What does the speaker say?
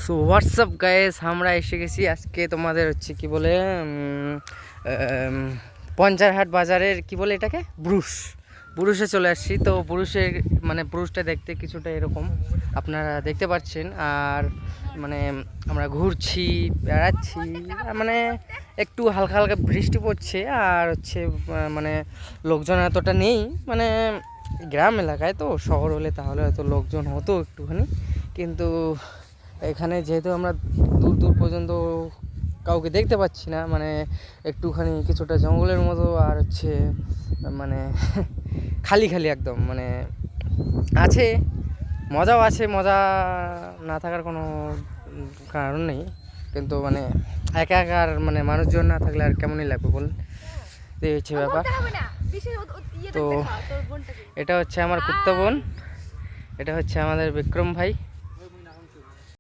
So WhatsApp guys, আমরা এসে গেছি আজকে তোমাদের হচ্ছে কি বলে পঞ্চারহাট বাজারের কি বলে এটাকে ব্রুশে চলে আসছি। তো ব্রুশের মানে ব্রুশটা দেখতে কিছুটা এরকম আপনারা দেখতে পাচ্ছেন। আর মানে আমরা ঘুরছি, বেড়াচ্ছি, মানে একটু হালকা হালকা বৃষ্টি পড়ছে। আর হচ্ছে মানে লোকজন এতটা নেই, মানে গ্রাম এলাকায়, তো শহর হলে তাহলে হয়তো লোকজন হতো একটুখানি, কিন্তু এখানে যেহেতু আমরা দূর দূর পর্যন্ত কাউকে দেখতে পাচ্ছি না, মানে একটুখানি কিছুটা জঙ্গলের মতো, আর হচ্ছে মানে খালি খালি একদম, মানে আছে মজাও আছে, মজা না থাকার কোনো কারণ নেই, কিন্তু মানে একা একা আর মানে মানুষজন না থাকলে আর কেমনই লাগবে বলুন। এই হচ্ছে ব্যাপার। তো এটা হচ্ছে আমার কুত্তা বোন, এটা হচ্ছে আমাদের বিক্রম ভাই।